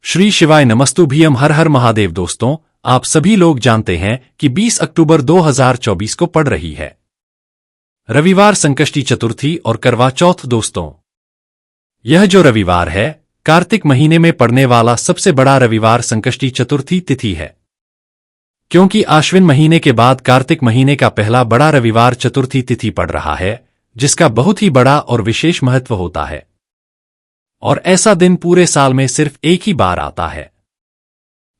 श्री शिवाय नमस्तुभ्यम। हर हर महादेव। दोस्तों, आप सभी लोग जानते हैं कि 20 अक्टूबर 2024 को पड़ रही है रविवार, संकष्टी चतुर्थी और करवा चौथ। दोस्तों, यह जो रविवार है, कार्तिक महीने में पड़ने वाला सबसे बड़ा रविवार संकष्टी चतुर्थी तिथि है, क्योंकि आश्विन महीने के बाद कार्तिक महीने का पहला बड़ा रविवार चतुर्थी तिथि पड़ रहा है, जिसका बहुत ही बड़ा और विशेष महत्व होता है। और ऐसा दिन पूरे साल में सिर्फ एक ही बार आता है।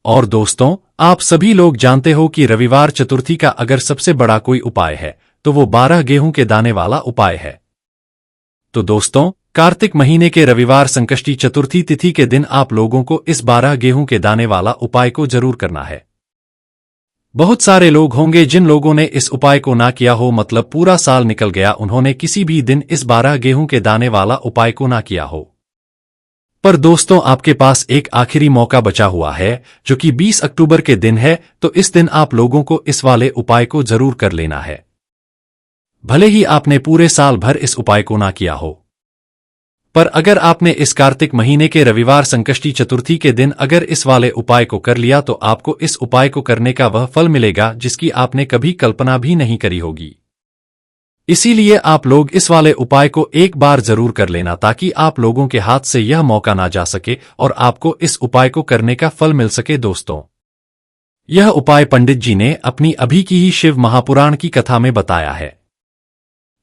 और दोस्तों, आप सभी लोग जानते हो कि रविवार चतुर्थी का अगर सबसे बड़ा कोई उपाय है तो वो 12 गेहूं के दाने वाला उपाय है। तो दोस्तों, कार्तिक महीने के रविवार संकष्टी चतुर्थी तिथि के दिन आप लोगों को इस 12 गेहूं के दाने वाला उपाय को जरूर करना है। बहुत सारे लोग होंगे जिन लोगों ने इस उपाय को ना किया हो, मतलब पूरा साल निकल गया, उन्होंने किसी भी दिन इस 12 गेहूं के दाने वाला उपाय को ना किया हो। पर दोस्तों, आपके पास एक आखिरी मौका बचा हुआ है, जो कि 20 अक्टूबर के दिन है। तो इस दिन आप लोगों को इस वाले उपाय को जरूर कर लेना है, भले ही आपने पूरे साल भर इस उपाय को ना किया हो। पर अगर आपने इस कार्तिक महीने के रविवार संकष्टी चतुर्थी के दिन अगर इस वाले उपाय को कर लिया, तो आपको इस उपाय को करने का वह फल मिलेगा जिसकी आपने कभी कल्पना भी नहीं करी होगी। इसीलिए आप लोग इस वाले उपाय को एक बार जरूर कर लेना, ताकि आप लोगों के हाथ से यह मौका ना जा सके और आपको इस उपाय को करने का फल मिल सके। दोस्तों, यह उपाय पंडित जी ने अपनी अभी की ही शिव महापुराण की कथा में बताया है,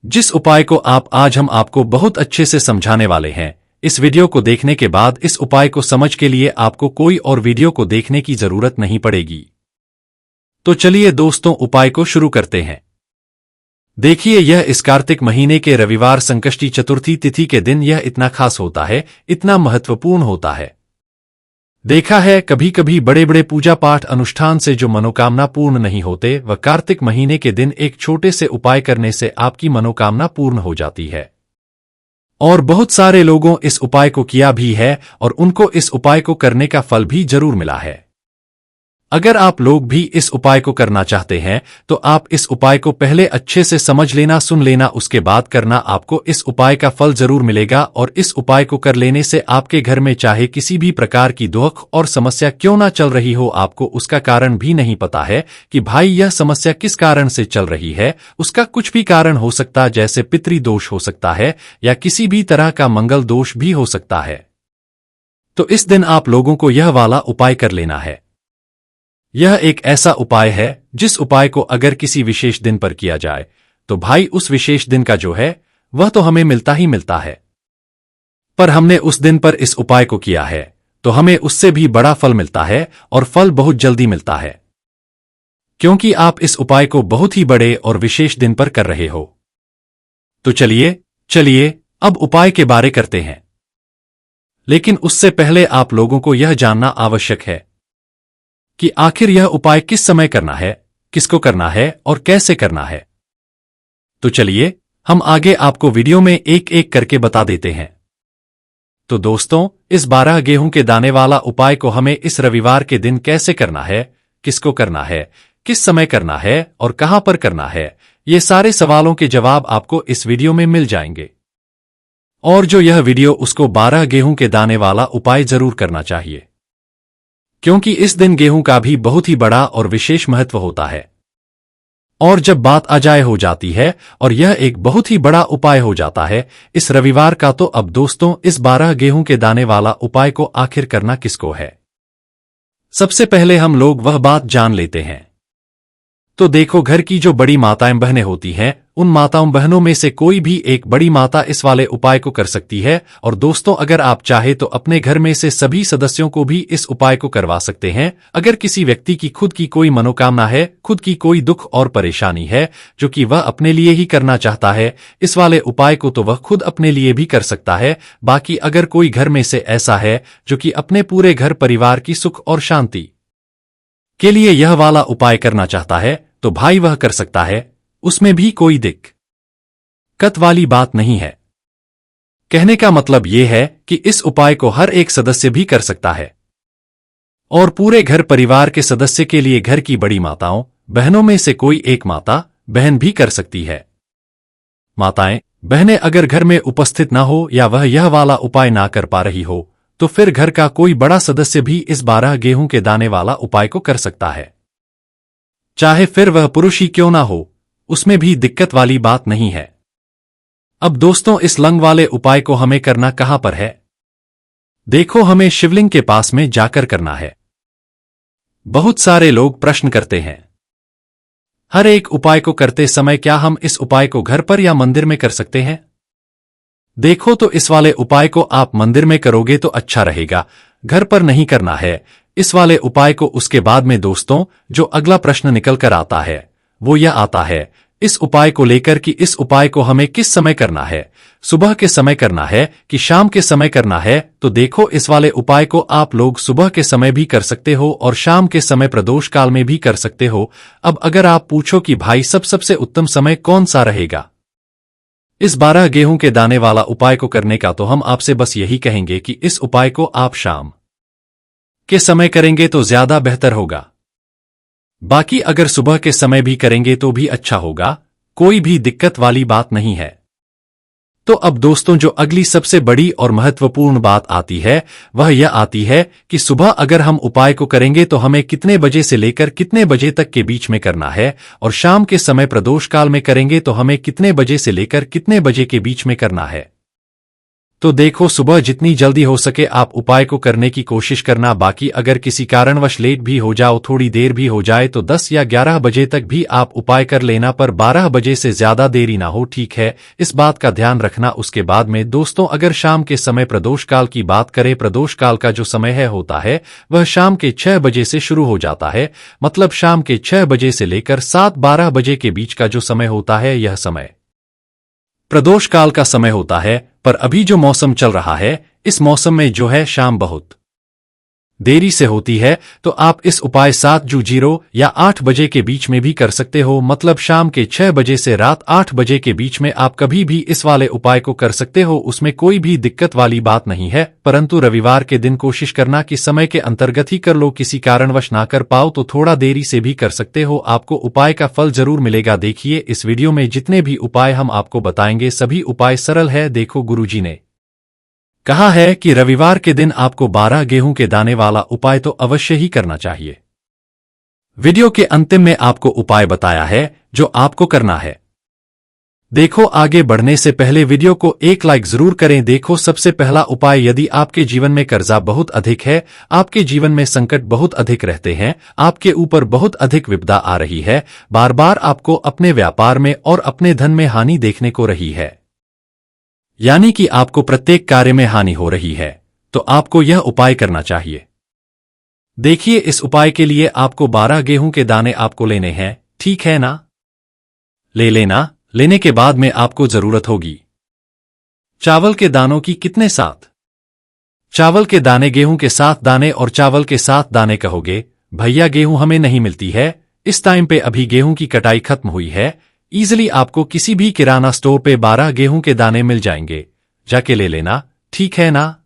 जिस उपाय को आज हम आपको बहुत अच्छे से समझाने वाले हैं। इस वीडियो को देखने के बाद इस उपाय को समझ के लिए आपको कोई और वीडियो को देखने की जरूरत नहीं पड़ेगी। तो चलिए दोस्तों, उपाय को शुरू करते हैं। देखिए, यह इस कार्तिक महीने के रविवार संकष्टी चतुर्थी तिथि के दिन यह इतना खास होता है, इतना महत्वपूर्ण होता है। देखा है, कभी कभी बड़े बड़े पूजा पाठ अनुष्ठान से जो मनोकामना पूर्ण नहीं होते, वह कार्तिक महीने के दिन एक छोटे से उपाय करने से आपकी मनोकामना पूर्ण हो जाती है। और बहुत सारे लोगों इस उपाय को किया भी है और उनको इस उपाय को करने का फल भी जरूर मिला है। अगर आप लोग भी इस उपाय को करना चाहते हैं, तो आप इस उपाय को पहले अच्छे से समझ लेना, सुन लेना, उसके बाद करना। आपको इस उपाय का फल जरूर मिलेगा। और इस उपाय को कर लेने से आपके घर में चाहे किसी भी प्रकार की दुख और समस्या क्यों ना चल रही हो, आपको उसका कारण भी नहीं पता है कि भाई यह समस्या किस कारण से चल रही है। उसका कुछ भी कारण हो सकता है, जैसे पितृदोष हो सकता है या किसी भी तरह का मंगल दोष भी हो सकता है। तो इस दिन आप लोगों को यह वाला उपाय कर लेना है। यह एक ऐसा उपाय है जिस उपाय को अगर किसी विशेष दिन पर किया जाए, तो भाई उस विशेष दिन का जो है वह तो हमें मिलता ही मिलता है। पर हमने उस दिन पर इस उपाय को किया है तो हमें उससे भी बड़ा फल मिलता है, और फल बहुत जल्दी मिलता है, क्योंकि आप इस उपाय को बहुत ही बड़े और विशेष दिन पर कर रहे हो। तो चलिए अब उपाय के बारे करते हैं। लेकिन उससे पहले आप लोगों को यह जानना आवश्यक है कि आखिर यह उपाय किस समय करना है, किसको करना है और कैसे करना है। तो चलिए हम आगे आपको वीडियो में एक एक करके बता देते हैं। तो दोस्तों, इस 12 गेहूं के दाने वाला उपाय को हमें इस रविवार के दिन कैसे करना है, किसको करना है, किस समय करना है और कहां पर करना है, ये सारे सवालों के जवाब आपको इस वीडियो में मिल जाएंगे। और जो यह वीडियो उसको 12 गेहूं के दाने वाला उपाय जरूर करना चाहिए, क्योंकि इस दिन गेहूं का भी बहुत ही बड़ा और विशेष महत्व होता है। और जब बात आ जाए हो जाती है और यह एक बहुत ही बड़ा उपाय हो जाता है इस रविवार का, तो अब दोस्तों, इस 12 गेहूं के दाने वाला उपाय को आखिर करना किसको है, सबसे पहले हम लोग वह बात जान लेते हैं। तो देखो, घर की जो बड़ी माताएं बहनें होती हैं, उन माताओं बहनों में से कोई भी एक बड़ी माता इस वाले उपाय को कर सकती है। और दोस्तों, अगर आप चाहे तो अपने घर में से सभी सदस्यों को भी इस उपाय को करवा सकते हैं। अगर किसी व्यक्ति की खुद की कोई मनोकामना है, खुद की कोई दुख और परेशानी है जो कि वह अपने लिए ही करना चाहता है इस वाले उपाय को, तो वह खुद अपने लिए भी कर सकता है। बाकी अगर कोई घर में से ऐसा है जो कि अपने पूरे घर परिवार की सुख और शांति के लिए यह वाला उपाय करना चाहता है, तो भाई वह कर सकता है, उसमें भी कोई दिक्कत वाली बात नहीं है। कहने का मतलब यह है कि इस उपाय को हर एक सदस्य भी कर सकता है, और पूरे घर परिवार के सदस्य के लिए घर की बड़ी माताओं बहनों में से कोई एक माता बहन भी कर सकती है। माताएं बहनें अगर घर में उपस्थित ना हो या वह यह वाला उपाय ना कर पा रही हो, तो फिर घर का कोई बड़ा सदस्य भी इस 12 गेहूं के दाने वाला उपाय को कर सकता है। चाहे फिर वह पुरुष ही क्यों ना हो, उसमें भी दिक्कत वाली बात नहीं है। अब दोस्तों, इस लंग वाले उपाय को हमें करना कहां पर है? देखो, हमें शिवलिंग के पास में जाकर करना है। बहुत सारे लोग प्रश्न करते हैं, हर एक उपाय को करते समय क्या हम इस उपाय को घर पर या मंदिर में कर सकते हैं? देखो, तो इस वाले उपाय को आप मंदिर में करोगे तो अच्छा रहेगा, घर पर नहीं करना है इस वाले उपाय को। उसके बाद में दोस्तों, जो अगला प्रश्न निकल कर आता है वो यह आता है इस उपाय को लेकर कि इस उपाय को हमें किस समय करना है, सुबह के समय करना है कि शाम के समय करना है? तो देखो, इस वाले उपाय को आप लोग सुबह के समय भी कर सकते हो और शाम के समय प्रदोष काल में भी कर सकते हो। अब अगर आप पूछो कि भाई सबसे उत्तम समय कौन सा रहेगा इस 12 गेहूं के दाने वाला उपाय को करने का, तो हम आपसे बस यही कहेंगे कि इस उपाय को आप शाम के समय करेंगे तो ज्यादा बेहतर होगा। बाकी अगर सुबह के समय भी करेंगे तो भी अच्छा होगा, कोई भी दिक्कत वाली बात नहीं है। तो अब दोस्तों, जो अगली सबसे बड़ी और महत्वपूर्ण बात आती है वह यह आती है कि सुबह अगर हम उपाय को करेंगे तो हमें कितने बजे से लेकर कितने बजे तक के बीच में करना है, और शाम के समय प्रदोष काल में करेंगे तो हमें कितने बजे से लेकर कितने बजे के बीच में करना है। तो देखो, सुबह जितनी जल्दी हो सके आप उपाय को करने की कोशिश करना। बाकी अगर किसी कारणवश लेट भी हो जाओ, थोड़ी देर भी हो जाए, तो 10 या 11 बजे तक भी आप उपाय कर लेना, पर 12 बजे से ज्यादा देरी ना हो, ठीक है? इस बात का ध्यान रखना। उसके बाद में दोस्तों, अगर शाम के समय प्रदोष काल की बात करें, प्रदोष काल का जो समय है होता है वह शाम के 6 बजे से शुरू हो जाता है। मतलब शाम के 6 बजे से लेकर 7-12 बजे के बीच का जो समय होता है यह समय प्रदोष काल का समय होता है। पर अभी जो मौसम चल रहा है, इस मौसम में जो है शाम बहुत देरी से होती है, तो आप इस उपाय 7:00 या 8 बजे के बीच में भी कर सकते हो। मतलब शाम के 6 बजे से रात 8 बजे के बीच में आप कभी भी इस वाले उपाय को कर सकते हो, उसमें कोई भी दिक्कत वाली बात नहीं है। परंतु रविवार के दिन कोशिश करना कि समय के अंतर्गत ही कर लो, किसी कारणवश ना कर पाओ तो थोड़ा देरी से भी कर सकते हो, आपको उपाय का फल जरूर मिलेगा। देखिए, इस वीडियो में जितने भी उपाय हम आपको बताएंगे सभी उपाय सरल है। देखो, गुरुजी ने कहा है कि रविवार के दिन आपको 12 गेहूं के दाने वाला उपाय तो अवश्य ही करना चाहिए। वीडियो के अंतिम में आपको उपाय बताया है जो आपको करना है। देखो, आगे बढ़ने से पहले वीडियो को एक लाइक जरूर करें। देखो, सबसे पहला उपाय, यदि आपके जीवन में कर्जा बहुत अधिक है, आपके जीवन में संकट बहुत अधिक रहते हैं, आपके ऊपर बहुत अधिक विपदा आ रही है, बार बार आपको अपने व्यापार में और अपने धन में हानि देखने को रही है, यानी कि आपको प्रत्येक कार्य में हानि हो रही है, तो आपको यह उपाय करना चाहिए। देखिए, इस उपाय के लिए आपको 12 गेहूं के दाने आपको लेने हैं, ठीक है ना? ले लेना। लेने के बाद में आपको जरूरत होगी चावल के दानों की। कितने? 7 चावल के दाने। गेहूं के 7 दाने और चावल के 7 दाने। कहोगे भैया गेहूं हमें नहीं मिलती है, इस टाइम पे अभी गेहूं की कटाई खत्म हुई है। इजीली आपको किसी भी किराना स्टोर पे 12 गेहूं के दाने मिल जाएंगे, जाके ले लेना, ठीक है ना?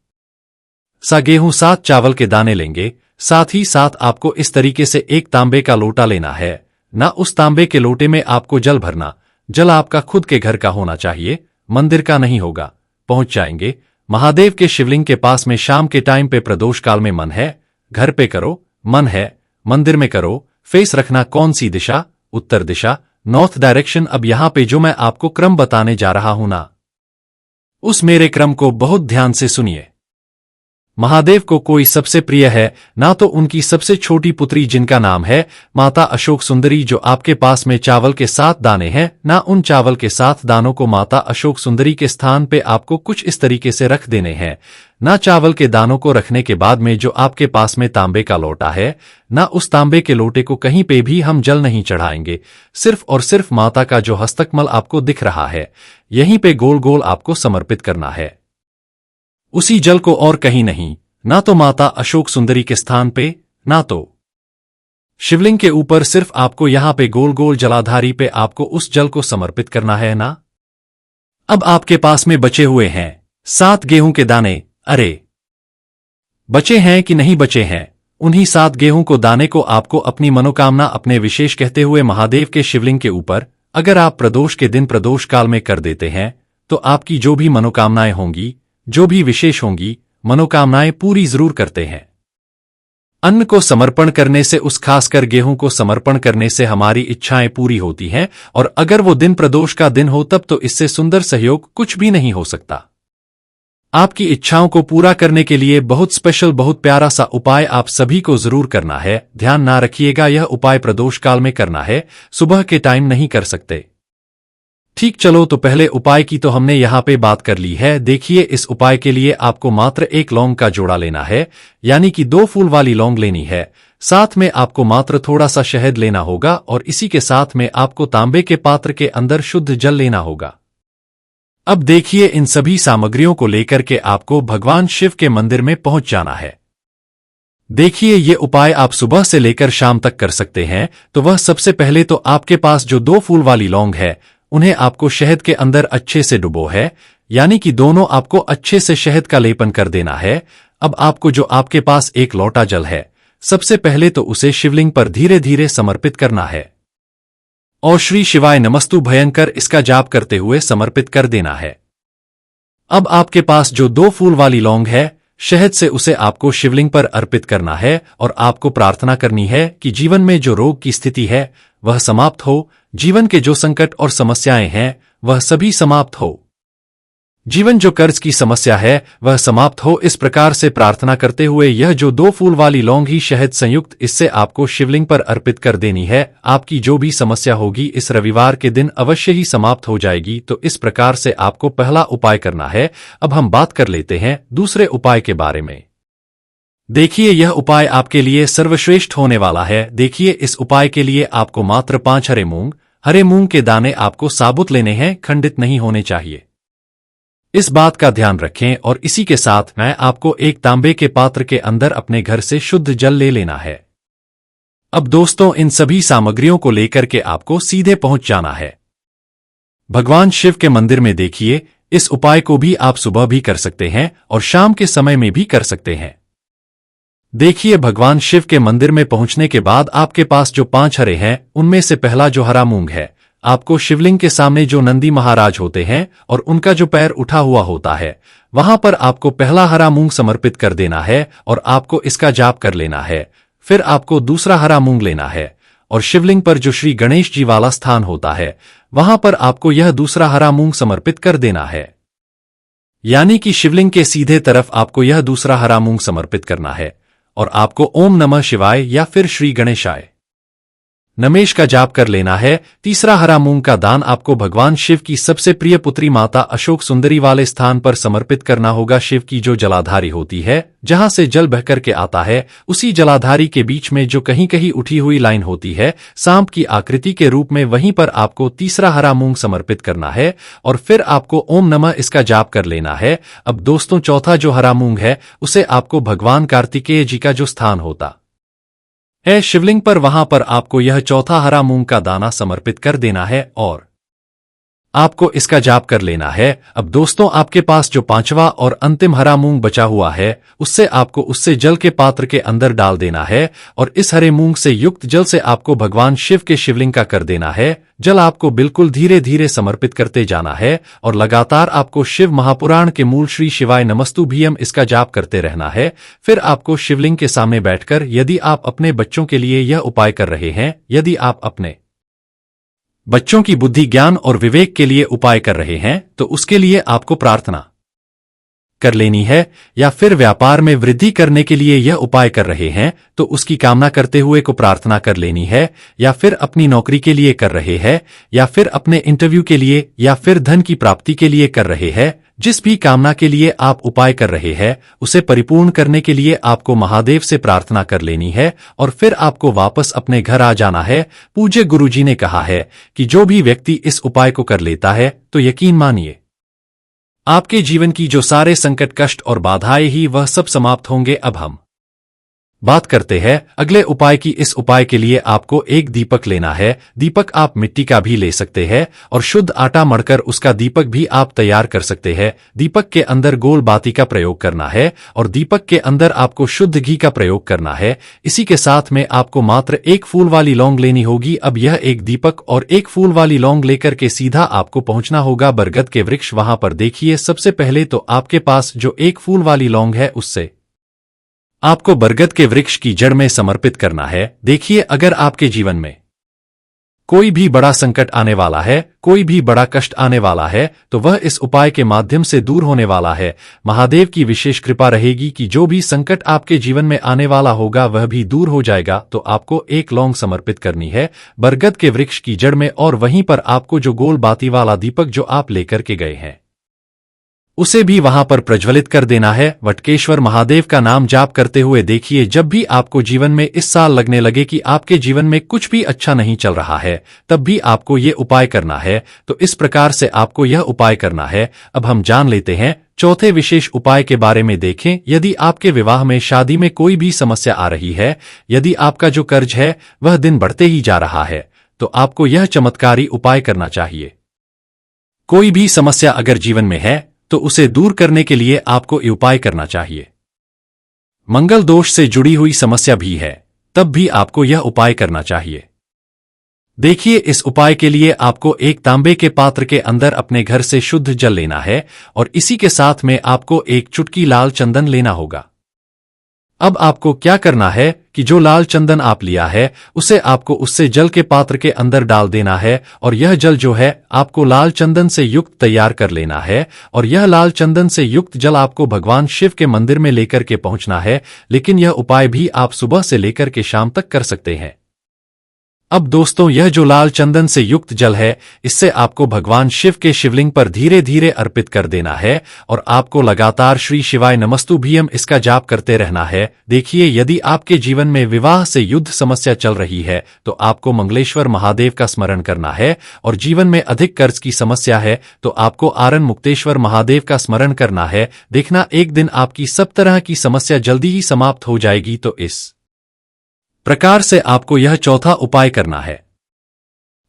7 गेहूं 7 चावल के दाने लेंगे। साथ ही साथ आपको इस तरीके से एक तांबे का लोटा लेना है ना। उस तांबे के लोटे में आपको जल भरना। जल आपका खुद के घर का होना चाहिए, मंदिर का नहीं होगा। पहुंच जाएंगे महादेव के शिवलिंग के पास में शाम के टाइम पे। प्रदोष काल में मन है घर पे करो, मन है मंदिर में करो। फेस रखना कौन सी दिशा? उत्तर दिशा, नॉर्थ डायरेक्शन। अब यहां पे जो मैं आपको क्रम बताने जा रहा हूं ना, उस मेरे क्रम को बहुत ध्यान से सुनिए। महादेव को कोई सबसे प्रिय है ना, तो उनकी सबसे छोटी पुत्री जिनका नाम है माता अशोक सुंदरी, जो आपके पास में चावल के 7 दाने हैं ना, उन चावल के 7 दानों को माता अशोक सुंदरी के स्थान पे आपको कुछ इस तरीके से रख देने हैं ना। चावल के दानों को रखने के बाद में जो आपके पास में तांबे का लोटा है ना, उस तांबे के लोटे को कहीं पे भी हम जल नहीं चढ़ाएंगे, सिर्फ और सिर्फ माता का जो हस्तकमल आपको दिख रहा है यहीं पे गोल गोल आपको समर्पित करना है, उसी जल को, और कहीं नहीं। ना तो माता अशोक सुंदरी के स्थान पे, ना तो शिवलिंग के ऊपर, सिर्फ आपको यहां पे गोल गोल जलाधारी पे आपको उस जल को समर्पित करना है ना। अब आपके पास में बचे हुए हैं 7 गेहूं के दाने। अरे बचे हैं कि नहीं बचे हैं? उन्हीं 7 गेहूं को दाने को आपको अपनी मनोकामना, अपने विशेष कहते हुए महादेव के शिवलिंग के ऊपर अगर आप प्रदोष के दिन प्रदोष काल में कर देते हैं तो आपकी जो भी मनोकामनाएं होंगी, जो भी विशेष होंगी, मनोकामनाएं पूरी जरूर करते हैं। अन्न को समर्पण करने से, उस खासकर गेहूं को समर्पण करने से हमारी इच्छाएं पूरी होती हैं, और अगर वो दिन प्रदोष का दिन हो तब तो इससे सुंदर सहयोग कुछ भी नहीं हो सकता। आपकी इच्छाओं को पूरा करने के लिए बहुत स्पेशल, बहुत प्यारा सा उपाय आप सभी को जरूर करना है। ध्यान ना रखिएगा, यह उपाय प्रदोष काल में करना है, सुबह के टाइम नहीं कर सकते। ठीक, चलो तो पहले उपाय की तो हमने यहाँ पे बात कर ली है। देखिए, इस उपाय के लिए आपको मात्र एक लौंग का जोड़ा लेना है, यानी कि 2 फूल वाली लौंग लेनी है। साथ में आपको मात्र थोड़ा सा शहद लेना होगा, और इसी के साथ में आपको तांबे के पात्र के अंदर शुद्ध जल लेना होगा। अब देखिए, इन सभी सामग्रियों को लेकर के आपको भगवान शिव के मंदिर में पहुंच जाना है। देखिए, ये उपाय आप सुबह से लेकर शाम तक कर सकते हैं। तो वह सबसे पहले तो आपके पास जो 2 फूल वाली लौंग है, उन्हें आपको शहद के अंदर अच्छे से डुबो है, यानी कि दोनों आपको अच्छे से शहद का लेपन कर देना है। अब आपको जो आपके पास एक लोटा जल है, सबसे पहले तो उसे शिवलिंग पर धीरे धीरे समर्पित करना है, और श्री शिवाय नमस्तु भयंकर इसका जाप करते हुए समर्पित कर देना है। अब आपके पास जो 2 फूल वाली लौंग है, शहद से उसे आपको शिवलिंग पर अर्पित करना है, और आपको प्रार्थना करनी है कि जीवन में जो रोग की स्थिति है वह समाप्त हो, जीवन के जो संकट और समस्याएं हैं वह सभी समाप्त हो, जीवन जो कर्ज की समस्या है वह समाप्त हो। इस प्रकार से प्रार्थना करते हुए यह जो 2 फूल वाली लौंग ही शहद संयुक्त, इससे आपको शिवलिंग पर अर्पित कर देनी है। आपकी जो भी समस्या होगी इस रविवार के दिन अवश्य ही समाप्त हो जाएगी। तो इस प्रकार से आपको पहला उपाय करना है। अब हम बात कर लेते हैं दूसरे उपाय के बारे में। देखिए, यह उपाय आपके लिए सर्वश्रेष्ठ होने वाला है। देखिए, इस उपाय के लिए आपको मात्र 5 हरे मूंग के दाने आपको साबुत लेने हैं, खंडित नहीं होने चाहिए। इस बात का ध्यान रखें, और इसी के साथ मैं आपको एक तांबे के पात्र के अंदर अपने घर से शुद्ध जल ले लेना है। अब दोस्तों, इन सभी सामग्रियों को लेकर के आपको सीधे पहुंच जाना है भगवान शिव के मंदिर में। देखिए, इस उपाय को भी आप सुबह भी कर सकते हैं और शाम के समय में भी कर सकते हैं। देखिए, भगवान शिव के मंदिर में पहुंचने के बाद आपके पास जो 5 हरे हैं, उनमें से पहला जो हरा मूंग है, आपको शिवलिंग के सामने जो नंदी महाराज होते हैं और उनका जो पैर उठा हुआ होता है, वहां पर आपको पहला हरा मूंग समर्पित कर देना है, और आपको इसका जाप कर लेना है। फिर आपको दूसरा हरा मूंग लेना है, और शिवलिंग पर जो श्री गणेश जी वाला स्थान होता है, वहां पर आपको यह दूसरा हरा मूंग समर्पित कर देना है, यानी कि शिवलिंग के सीधे तरफ आपको यह दूसरा हरा मूंग समर्पित करना है, और आपको ओम नमः शिवाय या फिर श्री गणेशाय नमेश का जाप कर लेना है। तीसरा हरा मूंग का दान आपको भगवान शिव की सबसे प्रिय पुत्री माता अशोक सुंदरी वाले स्थान पर समर्पित करना होगा। शिव की जो जलाधारी होती है, जहां से जल बहकर के आता है, उसी जलाधारी के बीच में जो कहीं कहीं उठी हुई लाइन होती है सांप की आकृति के रूप में, वहीं पर आपको तीसरा हरा मूंग समर्पित करना है, और फिर आपको ओम नमः इसका जाप कर लेना है। अब दोस्तों, चौथा जो हरा मूंग है, उसे आपको भगवान कार्तिकेय जी का जो स्थान होता है शिवलिंग पर, वहां पर आपको यह चौथा हरा मूंग का दाना समर्पित कर देना है, और आपको इसका जाप कर लेना है। अब दोस्तों, आपके पास जो 5वां और अंतिम हरा मूंग बचा हुआ है, उससे आपको उससे जल के पात्र के अंदर डाल देना है, और इस हरे मूंग से युक्त जल से आपको भगवान शिव के शिवलिंग का कर देना है। जल आपको बिल्कुल धीरे धीरे समर्पित करते जाना है, और लगातार आपको शिव महापुराण के मूल श्री शिवाय नमस्तु भीम इसका जाप करते रहना है। फिर आपको शिवलिंग के सामने बैठकर, यदि आप अपने बच्चों के लिए यह उपाय कर रहे हैं, यदि आप अपने बच्चों की बुद्धि, ज्ञान और विवेक के लिए उपाय कर रहे हैं, तो उसके लिए आपको प्रार्थना कर लेनी है, या फिर व्यापार में वृद्धि करने के लिए यह उपाय कर रहे हैं तो उसकी कामना करते हुए को प्रार्थना कर लेनी है, या फिर अपनी नौकरी के लिए कर रहे हैं, या फिर अपने इंटरव्यू के लिए, या फिर धन की प्राप्ति के लिए कर रहे हैं। जिस भी कामना के लिए आप उपाय कर रहे हैं, उसे परिपूर्ण करने के लिए आपको महादेव से प्रार्थना कर लेनी है, और फिर आपको वापस अपने घर आ जाना है। पूज्य गुरुजी ने कहा है कि जो भी व्यक्ति इस उपाय को कर लेता है, तो यकीन मानिए आपके जीवन की जो सारे संकट, कष्ट और बाधाएं ही वह सब समाप्त होंगे। अब हम बात करते हैं अगले उपाय की। इस उपाय के लिए आपको एक दीपक लेना है। दीपक आप मिट्टी का भी ले सकते हैं और शुद्ध आटा मढ़कर उसका दीपक भी आप तैयार कर सकते हैं। दीपक के अंदर गोल बाती का प्रयोग करना है और दीपक के अंदर आपको शुद्ध घी का प्रयोग करना है। इसी के साथ में आपको मात्र एक फूल वाली लौंग लेनी होगी। अब यह एक दीपक और एक फूल वाली लौंग लेकर के सीधा आपको पहुंचना होगा बरगद के वृक्ष। वहां पर देखिए, सबसे पहले तो आपके पास जो एक फूल वाली लौंग है उससे आपको बरगद के वृक्ष की जड़ में समर्पित करना है। देखिए, अगर आपके जीवन में कोई भी बड़ा संकट आने वाला है, कोई भी बड़ा कष्ट आने वाला है, तो वह इस उपाय के माध्यम से दूर होने वाला है। महादेव की विशेष कृपा रहेगी कि जो भी संकट आपके जीवन में आने वाला होगा वह भी दूर हो जाएगा। तो आपको एक लौंग समर्पित करनी है बरगद के वृक्ष की जड़ में और वहीं पर आपको जो गोल बाती वाला दीपक जो आप लेकर के गए हैं उसे भी वहां पर प्रज्वलित कर देना है। वटकेश्वर महादेव का नाम जाप करते हुए देखिए, जब भी आपको जीवन में इस साल लगने लगे कि आपके जीवन में कुछ भी अच्छा नहीं चल रहा है, तब भी आपको ये उपाय करना है। तो इस प्रकार से आपको यह उपाय करना है। अब हम जान लेते हैं चौथे विशेष उपाय के बारे में। देखें, यदि आपके विवाह में, शादी में कोई भी समस्या आ रही है, यदि आपका जो कर्ज है वह दिन बढ़ते ही जा रहा है, तो आपको यह चमत्कारी उपाय करना चाहिए। कोई भी समस्या अगर जीवन में है तो उसे दूर करने के लिए आपको ये उपाय करना चाहिए। मंगल दोष से जुड़ी हुई समस्या भी है, तब भी आपको यह उपाय करना चाहिए। देखिए, इस उपाय के लिए आपको एक तांबे के पात्र के अंदर अपने घर से शुद्ध जल लेना है और इसी के साथ में आपको एक चुटकी लाल चंदन लेना होगा। अब आपको क्या करना है कि जो लाल चंदन आप लिया है उसे आपको उससे जल के पात्र के अंदर डाल देना है और यह जल जो है आपको लाल चंदन से युक्त तैयार कर लेना है और यह लाल चंदन से युक्त जल आपको भगवान शिव के मंदिर में लेकर के पहुंचना है। लेकिन यह उपाय भी आप सुबह से लेकर के शाम तक कर सकते हैं। अब दोस्तों, यह जो लाल चंदन से युक्त जल है, इससे आपको भगवान शिव के शिवलिंग पर धीरे धीरे अर्पित कर देना है और आपको लगातार श्री शिवाय नमस्तुभ्यम इसका जाप करते रहना है। देखिए, यदि आपके जीवन में विवाह से युद्ध समस्या चल रही है तो आपको मंगलेश्वर महादेव का स्मरण करना है और जीवन में अधिक कर्ज की समस्या है तो आपको आरण मुक्तेश्वर महादेव का स्मरण करना है। देखना, एक दिन आपकी सब तरह की समस्या जल्दी ही समाप्त हो जाएगी। तो इस प्रकार से आपको यह चौथा उपाय करना है।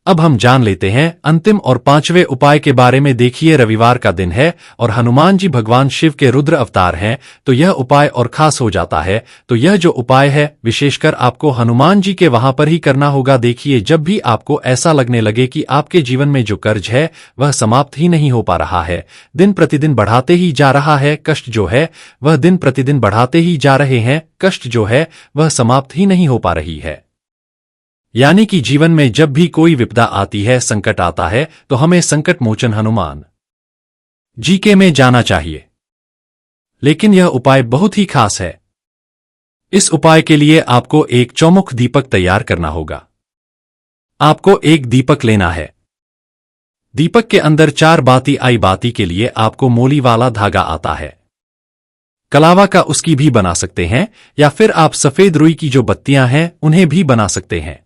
अब हम जान लेते हैं अंतिम और पांचवें उपाय के बारे में। देखिए, रविवार का दिन है और हनुमान जी भगवान शिव के रुद्र अवतार हैं, तो यह उपाय और खास हो जाता है। तो यह जो उपाय है विशेषकर आपको हनुमान जी के वहां पर ही करना होगा। देखिए, जब भी आपको ऐसा लगने लगे कि आपके जीवन में जो कर्ज है वह समाप्त ही नहीं हो पा रहा है, दिन प्रतिदिन बढ़ाते ही जा रहा है, कष्ट जो है वह दिन प्रतिदिन बढ़ाते ही जा रहे हैं, कष्ट जो है वह समाप्त ही नहीं हो पा रही है, यानी कि जीवन में जब भी कोई विपदा आती है, संकट आता है, तो हमें संकट मोचन हनुमान जी के में जाना चाहिए। लेकिन यह उपाय बहुत ही खास है। इस उपाय के लिए आपको एक चौमुख दीपक तैयार करना होगा। आपको एक दीपक लेना है। दीपक के अंदर 4 बाती आई। बाती के लिए आपको मोली वाला धागा आता है, कलावा का उसकी भी बना सकते हैं, या फिर आप सफेद रुई की जो बत्तियां हैं उन्हें भी बना सकते हैं।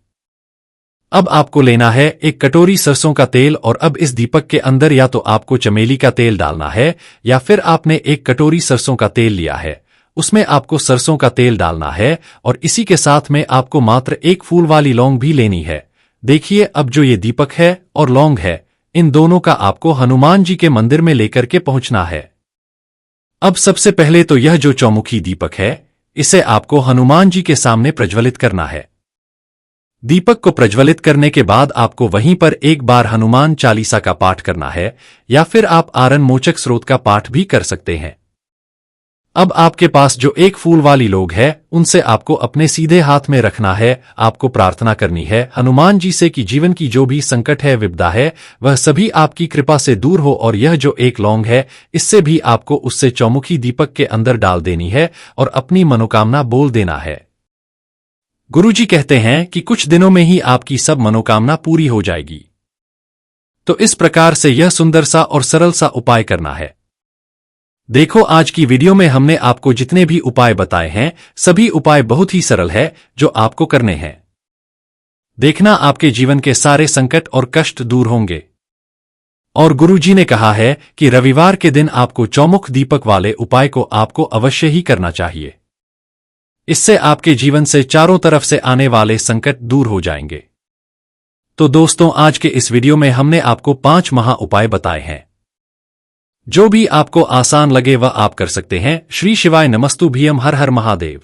अब आपको लेना है एक कटोरी सरसों का तेल और अब इस दीपक के अंदर या तो आपको चमेली का तेल डालना है या फिर आपने एक कटोरी सरसों का तेल लिया है, उसमें आपको सरसों का तेल डालना है और इसी के साथ में आपको मात्र एक फूल वाली लौंग भी लेनी है। देखिए, अब जो ये दीपक है और लौंग है, इन दोनों का आपको हनुमान जी के मंदिर में लेकर के पहुंचना है। अब सबसे पहले तो यह जो चौमुखी दीपक है, इसे आपको हनुमान जी के सामने प्रज्वलित करना है। दीपक को प्रज्वलित करने के बाद आपको वहीं पर एक बार हनुमान चालीसा का पाठ करना है या फिर आप आरण मोचक स्रोत का पाठ भी कर सकते हैं। अब आपके पास जो एक फूल वाली लौंग है उनसे आपको अपने सीधे हाथ में रखना है। आपको प्रार्थना करनी है हनुमान जी से कि जीवन की जो भी संकट है, विपदा है, वह सभी आपकी कृपा से दूर हो और यह जो एक लौंग है इससे भी आपको उससे चौमुखी दीपक के अंदर डाल देनी है और अपनी मनोकामना बोल देना है। गुरुजी कहते हैं कि कुछ दिनों में ही आपकी सब मनोकामना पूरी हो जाएगी। तो इस प्रकार से यह सुंदर सा और सरल सा उपाय करना है। देखो, आज की वीडियो में हमने आपको जितने भी उपाय बताए हैं सभी उपाय बहुत ही सरल है जो आपको करने हैं। देखना, आपके जीवन के सारे संकट और कष्ट दूर होंगे। और गुरुजी ने कहा है कि रविवार के दिन आपको चौमुख दीपक वाले उपाय को आपको अवश्य ही करना चाहिए। इससे आपके जीवन से चारों तरफ से आने वाले संकट दूर हो जाएंगे। तो दोस्तों, आज के इस वीडियो में हमने आपको 5 महा उपाय बताए हैं। जो भी आपको आसान लगे वह आप कर सकते हैं। श्री शिवाय नमस्तुभ्यम, हर हर महादेव।